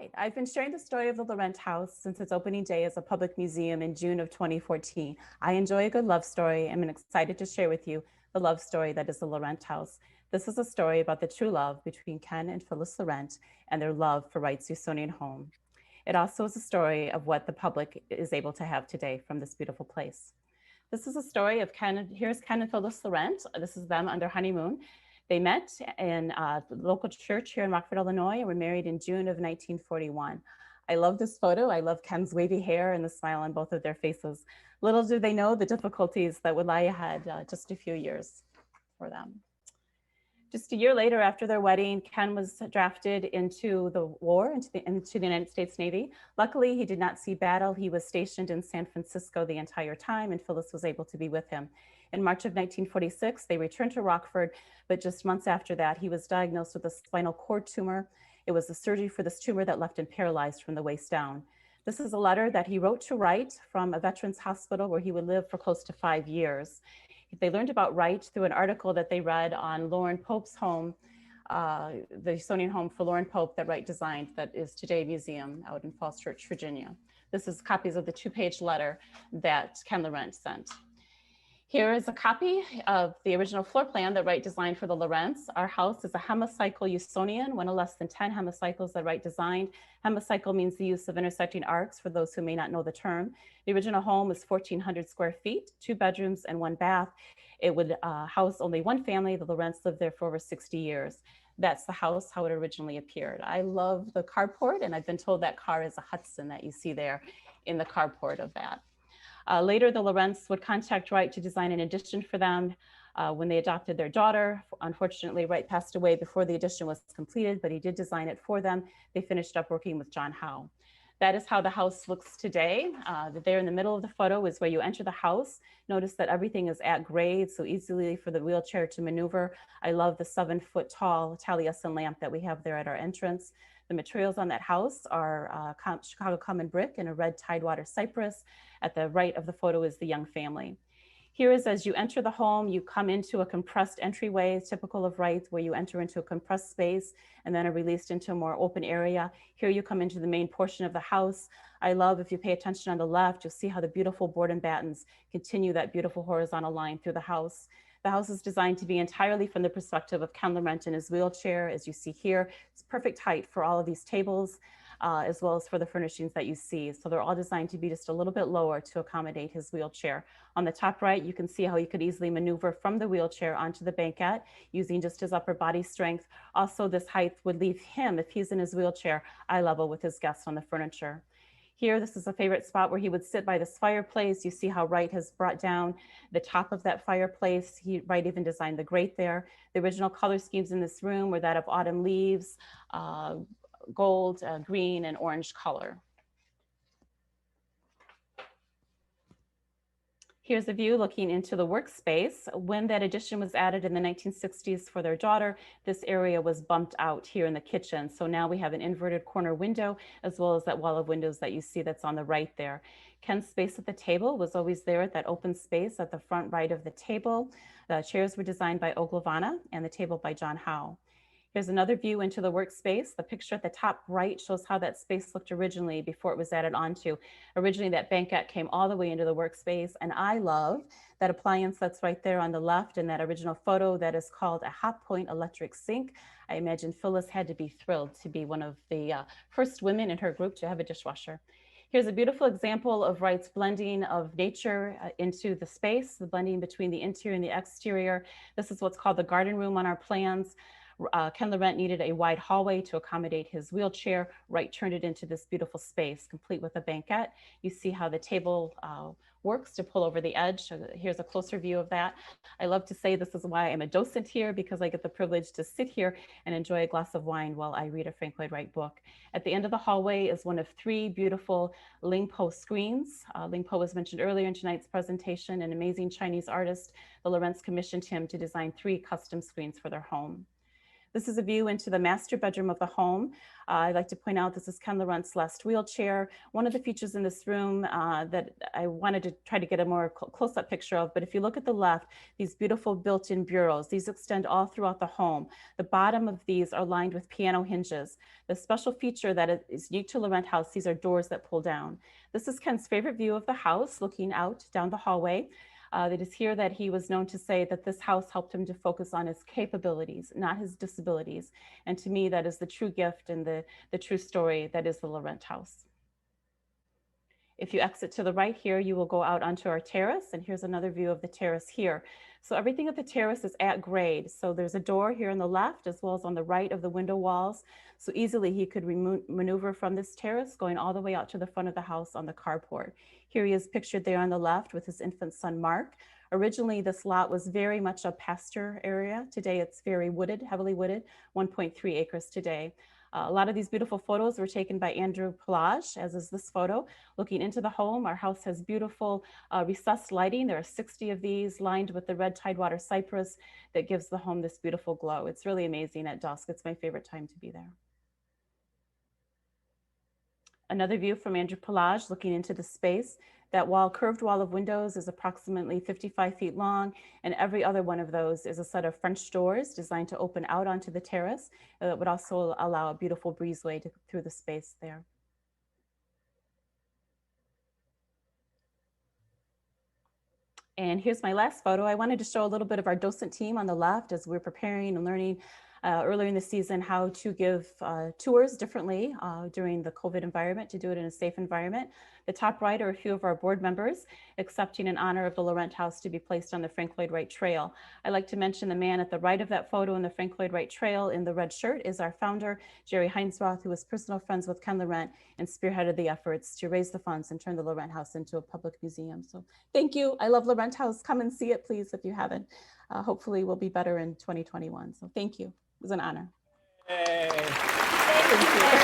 right, I've been sharing the story of the Laurent House since its opening day as a public museum in June of 2014. I enjoy a good love story and I'm excited to share with you the love story that is the Laurent House. This is a story about the true love between Ken and Phyllis Laurent and their love for Wright's Usonian home. It also is a story of what the public is able to have today from this beautiful place. This is a story of here's Ken and Phyllis Laurent. This is them on their honeymoon. They met in the local church here in Rockford, Illinois, and were married in June of 1941. I love this photo. I love Ken's wavy hair and the smile on both of their faces. Little do they know the difficulties that would lie ahead just a few years for them. Just a year later, after their wedding, Ken was drafted into the war, into the United States Navy. Luckily, he did not see battle. He was stationed in San Francisco the entire time, and Phyllis was able to be with him. In March of 1946, they returned to Rockford, but just months after that, he was diagnosed with a spinal cord tumor. It was the surgery for this tumor that left him paralyzed from the waist down. This is a letter that he wrote to Wright from a veterans hospital where he would live for close to 5 years. They learned about Wright through an article that they read on Laurent Pope's home, the Usonian home for Laurent Pope that Wright designed that is today a museum out in Falls Church, Virginia. This is copies of the 2-page letter that Ken Laurent sent. Here is a copy of the original floor plan that Wright designed for the Laurents. Our house is a hemicycle Usonian, one of less than 10 hemicycles that Wright designed. Hemicycle means the use of intersecting arcs for those who may not know the term. The original home is 1,400 square feet, 2 bedrooms and 1 bath. It would house only one family. The Laurents lived there for over 60 years. That's the house, how it originally appeared. I love the carport, and I've been told that car is a Hudson that you see there in the carport of that. Later, the Laurents would contact Wright to design an addition for them when they adopted their daughter. Unfortunately, Wright passed away before the addition was completed, but he did design it for them. They finished up working with John Howe. That is how the house looks today. There in the middle of the photo is where you enter the house. Notice that everything is at grade, so easily for the wheelchair to maneuver. I love the 7-foot tall Taliesin lamp that we have there at our entrance. The materials on that house are Chicago common brick and a red Tidewater cypress. At the right of the photo is the young family. Here is as you enter the home, you come into a compressed entryway, typical of Wright, where you enter into a compressed space and then are released into a more open area. Here you come into the main portion of the house. I love, if you pay attention on the left, you'll see how the beautiful board and battens continue that beautiful horizontal line through the house. The house is designed to be entirely from the perspective of Ken Laurent in his wheelchair. As you see here, it's perfect height for all of these tables, as well as for the furnishings that you see. So they're all designed to be just a little bit lower to accommodate his wheelchair. On the top right, you can see how he could easily maneuver from the wheelchair onto the banquette using just his upper body strength. Also, this height would leave him, if he's in his wheelchair, eye level with his guests on the furniture. Here, this is a favorite spot where he would sit by this fireplace. You see how Wright has brought down the top of that fireplace. Wright even designed the grate there. The original color schemes in this room were that of autumn leaves, gold, green, and orange color. Here's a view looking into the workspace. When that addition was added in the 1960s for their daughter, this area was bumped out here in the kitchen. So now we have an inverted corner window, as well as that wall of windows that you see that's on the right there. Ken's space at the table was always there at that open space at the front right of the table. The chairs were designed by Oglavana and the table by John Howe. Here's another view into the workspace. The picture at the top right shows how that space looked originally before it was added onto. Originally, that banquette came all the way into the workspace, and I love that appliance that's right there on the left in that original photo that is called a hot point electric sink. I imagine Phyllis had to be thrilled to be one of the first women in her group to have a dishwasher. Here's a beautiful example of Wright's blending of nature into the space, the blending between the interior and the exterior. This is what's called the garden room on our plans. Ken Laurent needed a wide hallway to accommodate his wheelchair. Wright turned it into this beautiful space, complete with a banquette. You see how the table works to pull over the edge. Here's a closer view of that. I love to say this is why I'm a docent here, because I get the privilege to sit here and enjoy a glass of wine while I read a Frank Lloyd Wright book. At the end of the hallway is one of 3 beautiful Ling Po screens. Ling Po was mentioned earlier in tonight's presentation, an amazing Chinese artist. The Laurents commissioned him to design 3 custom screens for their home. This is a view into the master bedroom of the home. I'd like to point out this is Ken Laurent's last wheelchair. One of the features in this room that I wanted to try to get a more close-up picture of, but if you look at the left, these beautiful built-in bureaus, these extend all throughout the home. The bottom of these are lined with piano hinges. The special feature that is unique to Laurent House, these are doors that pull down. This is Ken's favorite view of the house, looking out down the hallway. It is here that he was known to say that this house helped him to focus on his capabilities, not his disabilities. And to me, that is the true gift and the true story that is the Laurent House. If you exit to the right here, you will go out onto our terrace, and here's another view of the terrace here. So everything at the terrace is at grade. So there's a door here on the left as well as on the right of the window walls. So easily he could maneuver from this terrace going all the way out to the front of the house on the carport. Here he is pictured there on the left with his infant son, Mark. Originally, this lot was very much a pasture area. Today, it's very wooded, heavily wooded, 1.3 acres today. A lot of these beautiful photos were taken by Andrew Pelage, as is this photo. Looking into the home, our house has beautiful recessed lighting. There are 60 of these lined with the red tidewater cypress that gives the home this beautiful glow. It's really amazing at dusk. It's my favorite time to be there. Another view from Andrew Pelage looking into the space. That curved wall of windows is approximately 55 feet long, and every other one of those is a set of French doors designed to open out onto the terrace. That would also allow a beautiful breezeway through the space there. And here's my last photo. I wanted to show a little bit of our docent team on the left as we're preparing and learning earlier in the season how to give tours differently during the COVID environment, to do it in a safe environment. The top right are a few of our board members accepting an honor of the Laurent House to be placed on the Frank Lloyd Wright Trail. I'd like to mention the man at the right of that photo in the Frank Lloyd Wright Trail in the red shirt is our founder, Jerry Heinsroth, who was personal friends with Ken Laurent and spearheaded the efforts to raise the funds and turn the Laurent House into a public museum. So thank you. I love Laurent House. Come and see it, please, if you haven't. Hopefully we'll be better in 2021. So thank you. It was an honor. Hey. Thank you.